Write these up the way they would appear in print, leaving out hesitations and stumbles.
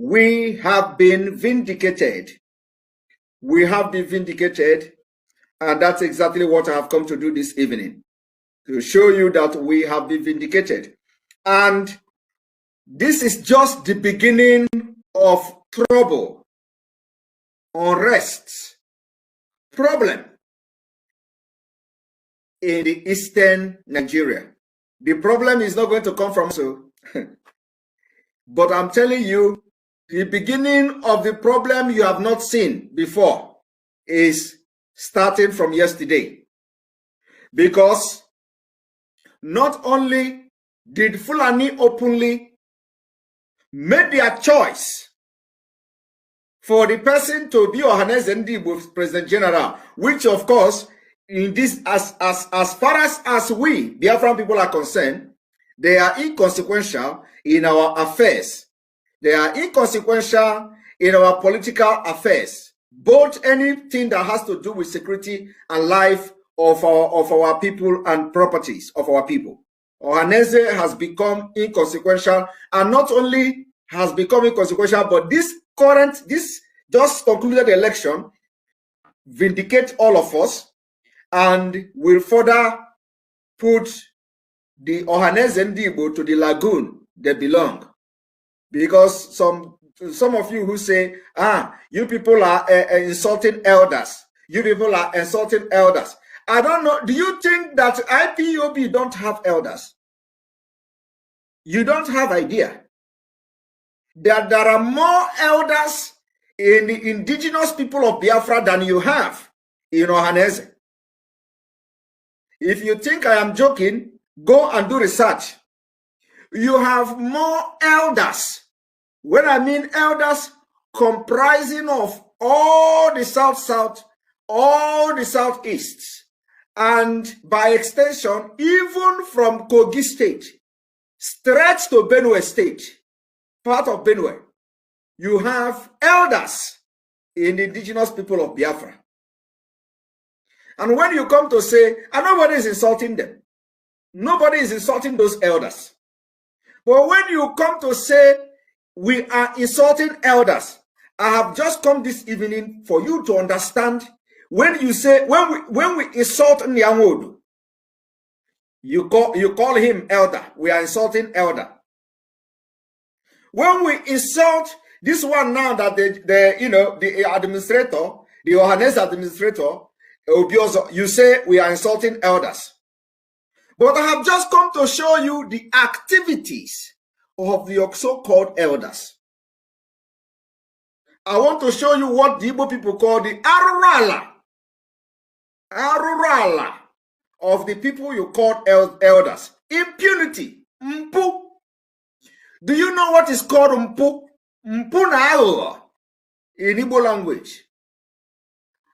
we have been vindicated. We have been vindicated, and that's exactly what I have come to do this evening, to show you that we have been vindicated. And this is just the beginning of trouble, unrest, problem in the eastern Nigeria. The problem is not going to come from so, but I'm telling you, the beginning of the problem you have not seen before is starting from yesterday. Because not only did Fulani openly make their choice for the person to be Ohanaeze Ndigbo President General, which of course, in this, as far as we, Biafran people are concerned, they are inconsequential in our affairs. They are inconsequential in our political affairs. Both anything that has to do with security and life of our people and properties of our people. Ohanaeze has become inconsequential, and not only has become inconsequential, but this just concluded election vindicate all of us and will further put the Ohanaeze Ndigbo to the lagoon they belong. Because some of you who say, you people are insulting elders. You people are insulting elders. I don't know. Do you think that IPOB don't have elders? You don't have idea that there are more elders in the indigenous people of Biafra than you have in Ohanaeze. If you think I am joking, go and do research. You have more elders. When I mean elders, comprising of all the South-South, all the Southeast, and by extension, even from Kogi State, straight to Benue State, part of Benue, you have elders in the indigenous people of Biafra. And when you come to say, and nobody is insulting them, nobody is insulting those elders. But when you come to say, we are insulting elders, I have just come this evening for you to understand. When you say, when we insult Nyamodu, you call him elder. We are insulting elder. When we insult this one now that the administrator, the Ohanaeze administrator, you say we are insulting elders. But I have just come to show you the activities of the so-called elders. I want to show you what the Igbo people call the arurala of the people you call elders. Impunity. Mpu. Do you know what is called mpu? Mpu na aghụghọ in Igbo language.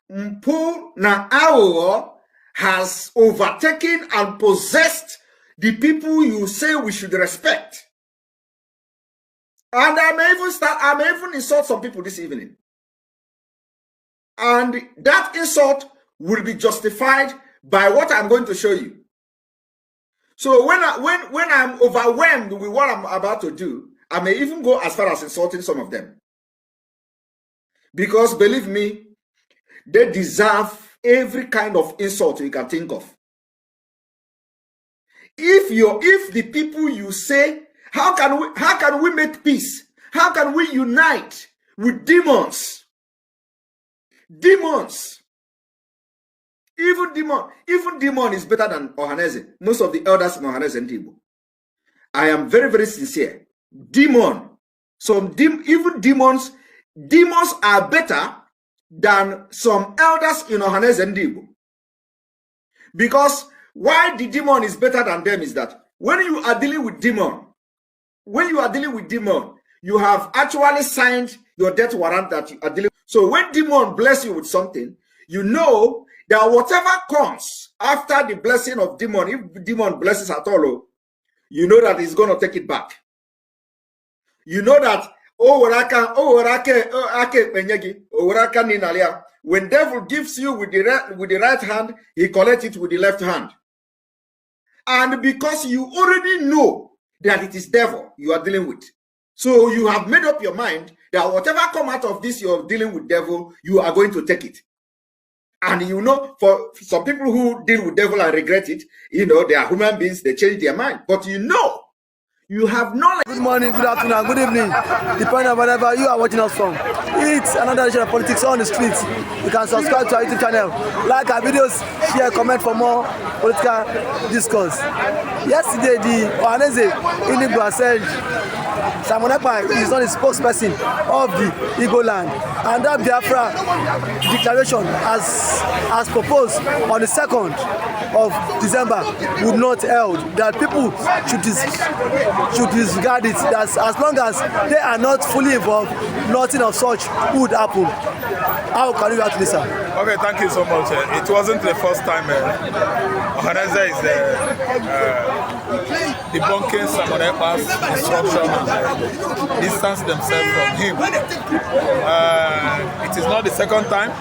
Mpu na aghụghọ has overtaken and possessed the people you say we should respect. And I may even insult some people this evening. And that insult will be justified by what I'm going to show you. So when I'm overwhelmed with what I'm about to do, I may even go as far as insulting some of them. Because believe me, they deserve every kind of insult you can think of. If the people you say, how can we make peace? How can we unite with demons? Demons. Even demon is better than Ohanaeze. Most of the elders in Ohanaeze and Ndigbo. I am very, very sincere. Demon. Even demons are better than some elders in Ohanaeze and Ndigbo. Because why the demon is better than them is that when you are dealing with demon, you have actually signed your death warrant that you are dealing with. So when demon bless you with something, you know that whatever comes after the blessing of demon, if demon blesses at all, you know that he's going to take it back. You know that when devil gives you with the right hand, he collects it with the left hand. And because you already know that it is devil you are dealing with, so you have made up your mind that whatever come out of this, you're dealing with devil, you are going to take it. And you know, for some people who deal with devil and regret it, you know, they are human beings, they change their mind. But you know, you have knowledge. Good morning, good afternoon, good evening, depending on wherever you are watching us from. It's another edition of Politics on the Streets. You can subscribe to our YouTube channel, like our videos, share, comment for more political discourse. Yesterday, the Ohanaeze Ndigbo said Ekpa is not the spokesperson of the Igbo land, and that Biafra declaration as proposed on the 2nd of December would not held, that people should disregard it, that as long as they are not fully involved, nothing of such would happen. How can you react to this, sir? Okay, thank you so much. It wasn't the first time Ohanaeze is debunking Ekpa's instruction and distance themselves from him. It is not the second time,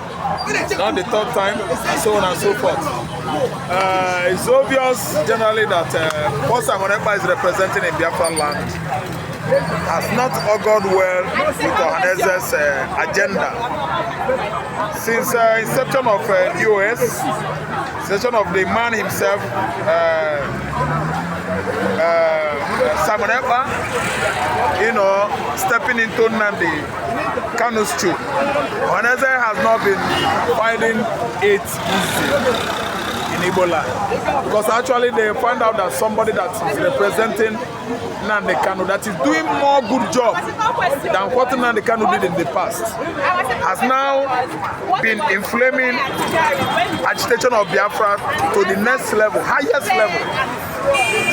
it's not the third time, and so on and so forth. It's obvious generally that what Ekpa is representing in Biafra land has not augured well with Ohanaeze's agenda. Since inception of EOS, inception of the man himself, Ekpa, you know, stepping into Nnamdikanu's shoe, Ohanaeze has not been finding it easy in Igbo land, because actually they find out that somebody that is representing Nnamdikanu, that is doing more good job than what Nnamdikanu did in the past, has now been inflaming agitation of Biafra to the next level, highest level.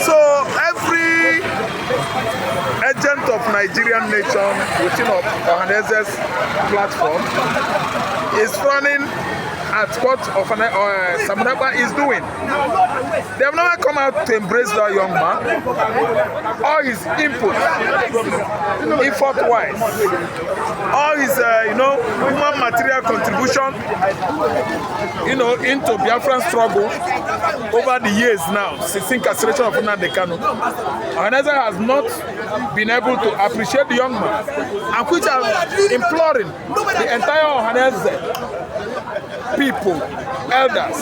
So every agent of Nigerian nation within Ohanaeze's platform is running at what Ekpa is doing. They have never come out to embrace that young man, all his input, effort-wise, all his, human material contribution, into Biafran struggle over the years now, since incarceration of Nnamdikanu. Ohanaeze has not been able to appreciate the young man, and which are imploring the entire Ohanaeze people, elders,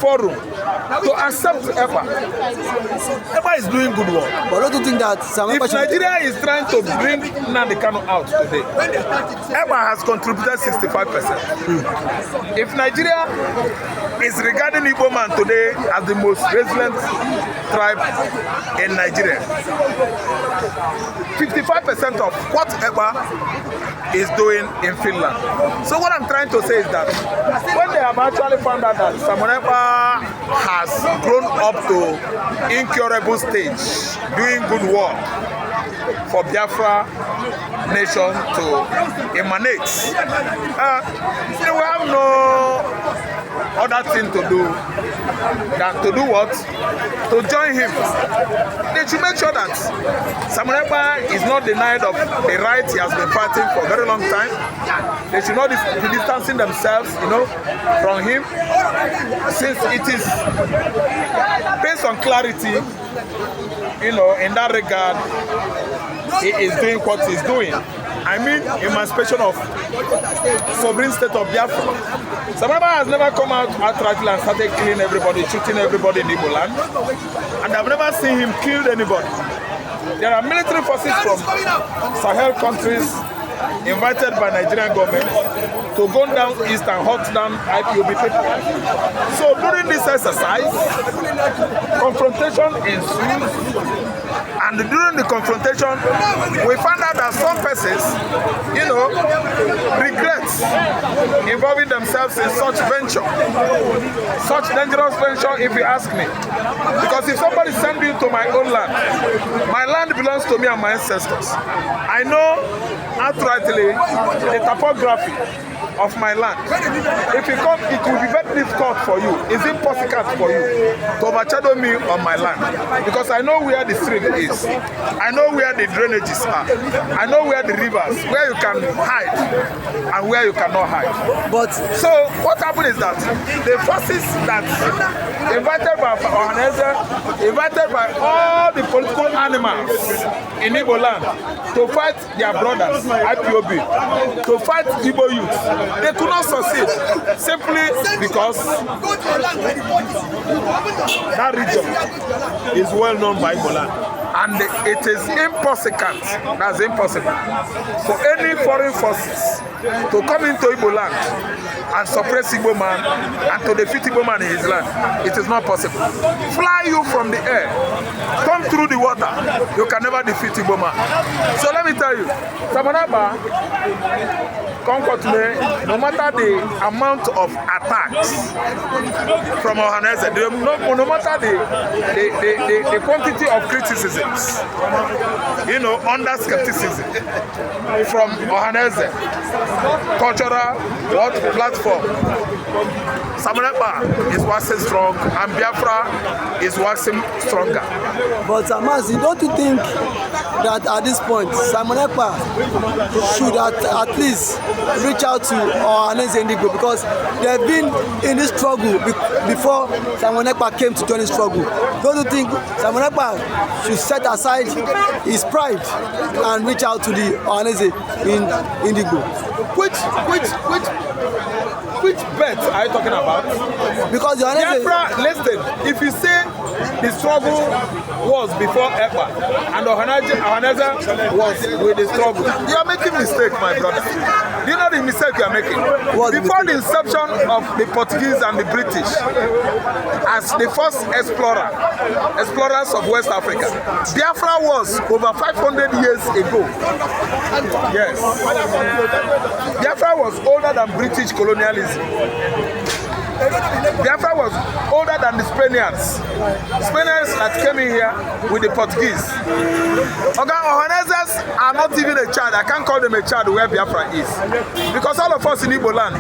forum, to accept Ekpa. Ekpa is doing good work. But don't you think that if Nigeria is trying to bring Nnamdikanu out today, Ekpa has contributed 65%. If Nigeria is regarding Igbo man today as the most resilient tribe in Nigeria, 55% of what Ekpa is doing in Finland. So what I'm trying to say is that when they have actually found out that Ekpa has grown up to incurable stage, doing good work for Biafra nation to emanate, they will have no other thing to do than to do what? To join him. They should make sure that Ekpa is not denied of the right he has been fighting for a very long time. They should not be distancing themselves, from him, since it is based on clarity, in that regard, he is doing what he's doing. I mean, emancipation of sovereign state of Biafra. Ekpa has never come out outrightly and started killing everybody, shooting everybody in Igbo land, and I've never seen him kill anybody. There are military forces from Sahel countries invited by Nigerian government to go down east and hunt down IPOB people. So during this exercise, confrontation ensues. And during the confrontation, we found out that some persons, regret involving themselves in such venture, such dangerous venture, if you ask me. Because if somebody sends you to my own land, my land belongs to me and my ancestors. I know outrightly the topography of my land. If you come, it will be very difficult for you. It's impossible for you to overshadow me on my land, because I know where the stream is. I know where the drainages are. I know where the rivers, where you can hide and where you cannot hide. But so what happened is that the forces that invited by Ohanaeze, invited by all the political animals in Igbo land to fight their brothers, IPOB, to fight Igbo youth, they could not succeed simply because that region is well known by Igbo land. And it is impossible, that's impossible, for any foreign forces to come into Igbo land and suppress Igbo man and to defeat Igbo man in his land. It is not possible. Fly you from the air, come through the water, you can never defeat Igbo man. So let me tell you, Samanaba, comfort me, no matter the amount of attacks from Ohanaeze, no matter the quantity of criticisms, you know, under skepticism from Ohanaeze, cultural platform, Samanaba is waxing strong and Biafra is waxing stronger. But Amazi, don't you think that at this point, Samanaba should at least reach out to Ohanaeze and Ndigbo, because they have been in this struggle before Samanaba came to join the struggle? Don't you think Samanaba should set aside his pride and reach out to the Ohanaeze in Ndigbo? Which bet are you talking about? Because the Ohanaeze... Biafra, listen, if you say the struggle was before Ekpa and Ohanaeze was with the struggle, you are making mistake, my brother. Do you know the mistake you are making? Before the inception of the Portuguese and the British, as the first explorers of West Africa, Biafra was over 500 years ago. Yes. Biafra was older than British colonialism. Biafra was older than the Spaniards. Spaniards that came in here with the Portuguese. Ohanaezes are not even a child. I can't call them a child where Biafra is. Because all of us in Igbo land,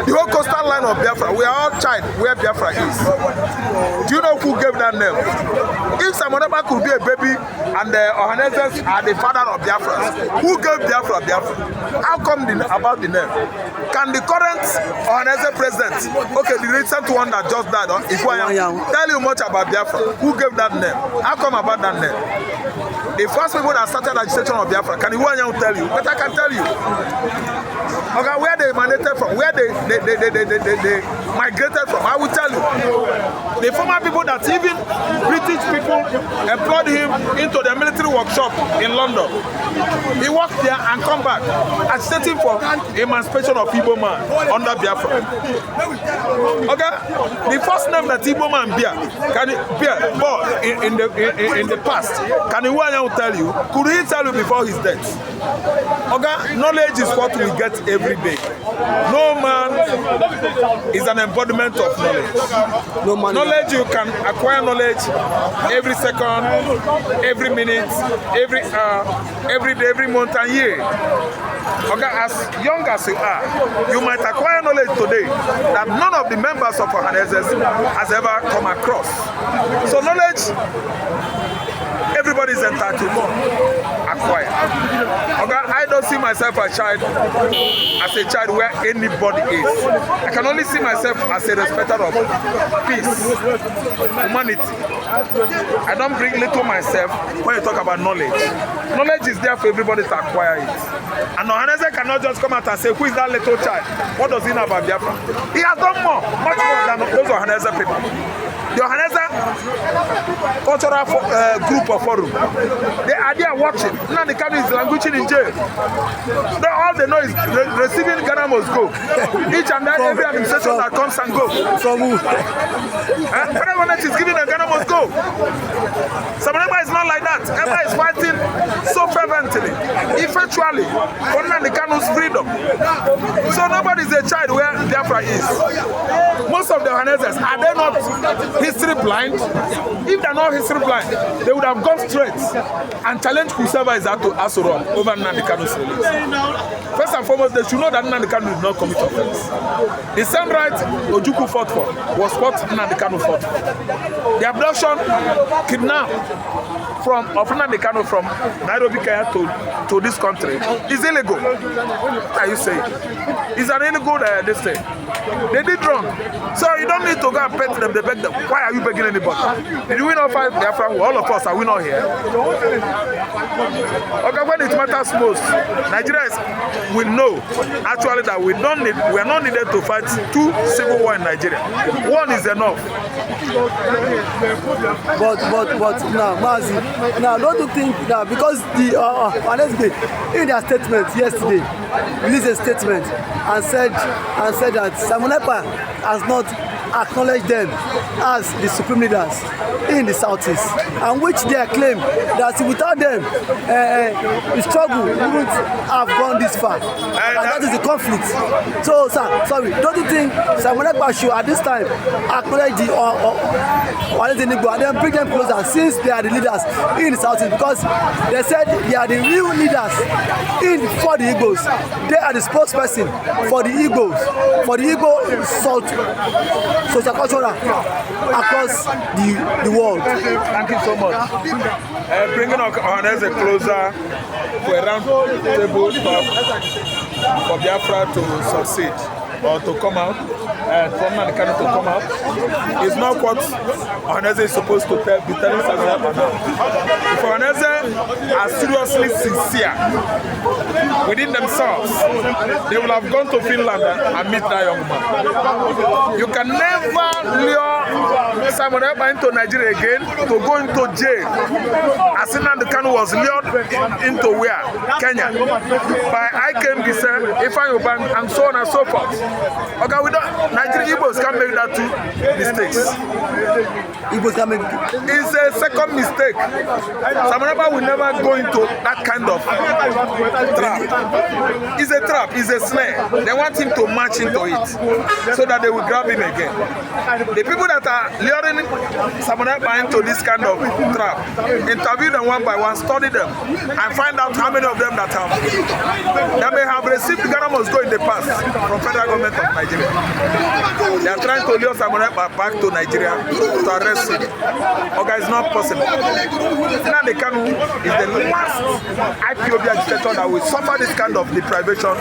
the whole coastal line of Biafra, we are all child where Biafra is. Do you know who gave that name? If Samanaba could be a baby and the Ohanaezes are the father of Biafra, who gave Biafra Biafra? How come about the name? Can the current Ohanaeze president, okay, the recent one that just died, tell you much about Biafra? Who gave that name? How come about that name? The first people that started agitation of Biafra, can you tell you? But I can tell you. Okay, where they migrated from, where they migrated from, I will tell you. The former people that even British people employed him into their military workshop in London. He worked there and come back, agitating for emancipation of Igbo man under Biafra. Okay, the first name that Igbo man bear in the past, can you tell you? Could he tell you before his death? Okay, knowledge is what we get every day. No man is an embodiment of knowledge. No man. Knowledge, you can acquire knowledge every second, every minute, every hour, every day, every month and year. Okay, as young as you are, you might acquire knowledge today that none of the members of Ohanaeze has ever come across. So knowledge, everybody is entitled to acquire. Okay, I don't see myself as a child where anybody is. I can only see myself as a respecter of peace, humanity. I don't bring little myself when you talk about knowledge. Knowledge is there for everybody to acquire it. And Ohanaeze cannot just come out and say, who is that little child? What does he know about Biafra? He has done more, much more than those Ohanaeze people. The Ohanaeze cultural group of forum, they are there watching. Nnamdikanu is languishing in jail. All they know is receiving Ghana must go. Each and every administration that comes and goes. From who? Everyone is giving a Ghana must go. Samanaba is not like that. Ekpa is fighting so fervently, effectually, for Nnamdikanu's freedom. So nobody is a child where Biafra is. Most of the Ohanaezes, are they not history blind? If they're not history blind, they would have gone straight and challenged whoever is out to Asuro over Nnamdikanu's release. First and foremost, they should know that Nnamdikanu did not commit offense. The same right Ojukwu fought for was what Nnamdikanu fought for. The abduction, kidnap of Nnamdikanu from Nairobi, Kenya to this country is illegal. What are you saying? It's an illegal this thing. They did wrong. So you don't need to go and pet them, they beg them. Why are you begging anybody? Did we not fight Biafra? All of us, are we not here? Okay, when it matters most, Nigerians will know actually that we are not needed to fight two civil wars in Nigeria. One is enough. But now, Mazi, now don't you think that because the Ohanaeze in their statement yesterday released a statement and said that Simon Ekpa has not acknowledged them as the supreme leaders in the southeast, and which they claim that without them the struggle wouldn't have gone this far, and that is the conflict. So sir, sorry, don't you think Simon Ekpa should at this time acknowledge the Ndigbo and then bring them closer, since they are the leaders in the southeast, because they said they are the real leaders for the Igbos. They are the spokesperson for the Igbos, for the Igbo sociocultural across the world. Thank you so much. Bringing Ohanaeze closer for a round table talk for Biafra to succeed or to come out, for Nnamdikanu to come out, is not what Ohanaeze is supposed to be telling Simon Ekpa now. If Ohanaeze are seriously sincere within themselves, they will have gone to Finland and meet that young man. You can never lure Simon Ekpa into Nigeria again to go into jail, as Nnamdikanu was lured into where? Kenya, by IKMBC, Ifeanyi, and so on and so forth. Okay, we don't. Nigerian Igbos can make that two mistakes. Igbos can make. It's a second mistake. Simon Ekpa will never go into that kind of trap. It's a trap. It's a snare. They want him to march into it so that they will grab him again. The people that are luring Simon Ekpa into this kind of trap, interview them one by one, study them, and find out how many of them that may have received Ghana must go in the past from federal government of Nigeria. They are trying to lure Simon Ekpa back to Nigeria to arrest him. Okay, it's not possible. Nnamdikanu is the last IPOB agitator that will suffer this kind of deprivation,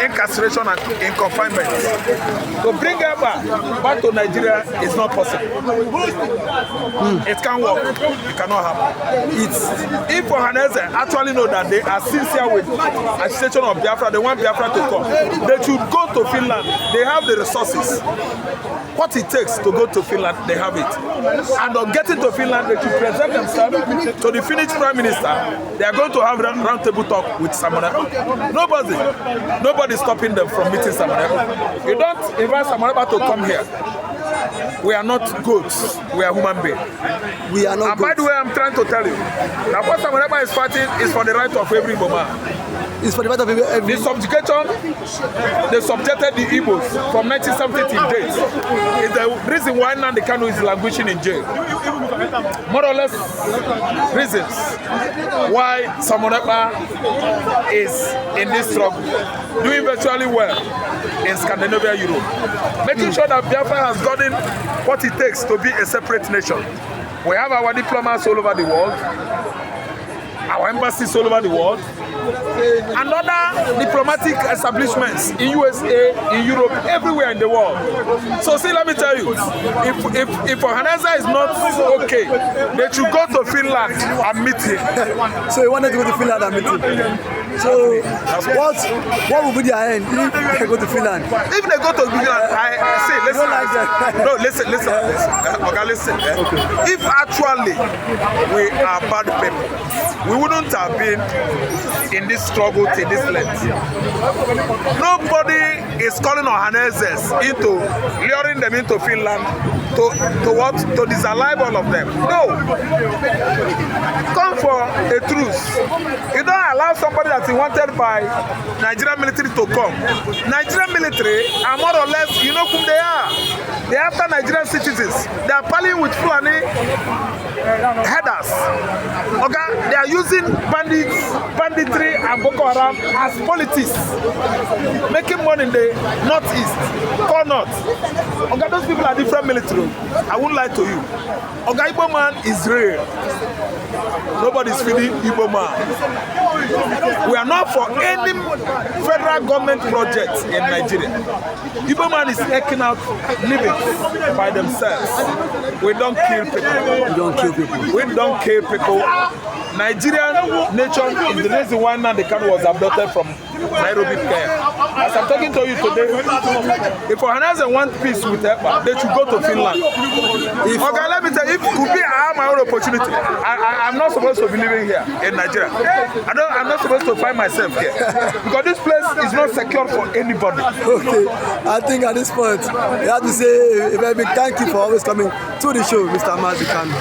incarceration, and in confinement. To bring Ekpa back to Nigeria is not possible. It can't work. It cannot happen. If Ohanaeze actually know that they are sincere with agitation of Biafra, they want Biafra to come, they should go to Finland. They have the resources. What it takes to go to Finland, they have it. And on getting to Finland, they should present themselves to the Finnish Prime Minister. They are going to have a round-table talk with Simon Ekpa. Nobody stopping them from meeting Simon Ekpa. You don't invite Simon Ekpa to come here. We are not goats. We are human beings. We are not. And by the way, I'm trying to tell you, that what Simon Ekpa is fighting is for the right of every Boma. It's for the right of every. The subjugation, they subjected the Igbos from 1970 till date. Is the reason why Nnamdikanu is languishing in jail. More or less reasons why Simon Ekpa is in this struggle, doing virtually well in Scandinavia, Europe, making sure that Biafra has gotten what it takes to be a separate nation. We have our diplomats all over the world, our embassies all over the world, and other diplomatic establishments in USA, in Europe, everywhere in the world. So see, let me tell you, if Ohanaeze is not okay, they should go to Finland and meet him. So you wanted to go to Finland and meet him? So what will be their end if they go to Finland? If they go to Finland, listen. Okay, listen. Okay. If actually we are bad people, we wouldn't have been in this struggle till this length. Nobody is calling Ohanaeze into luring them into Finland to what? To disallow all of them. No. Come for a truce. You don't allow somebody that he wanted by Nigerian military to come. Nigerian military are more or less, you know who they are. They are after Nigerian citizens. They are palling with Fulani headers. Okay, they are using banditry and Boko Haram as politics, making money in the northeast, core north. Okay, those people are different military. I won't lie to you. Okay, Igbo man is real. Nobody's feeding Igbo man. We are not for any federal government project in Nigeria. Igbo man is taking out living by themselves. We don't kill people. We don't kill people. We don't kill people. Nigerian nation is the reason why nnamdikanu was abducted from Nairobi, Kenya. As I'm talking to you today, if Ohanaeze want peace with Ekpa, they should go to Finland. Okay, let me tell you, if could be I have my own opportunity, I'm not supposed to be living here in Nigeria. I'm not supposed to find myself here because this place is not secure for anybody. Okay, I think at this point, we have to say a very big thank you for always coming to the show, Mr. nnamdikanu.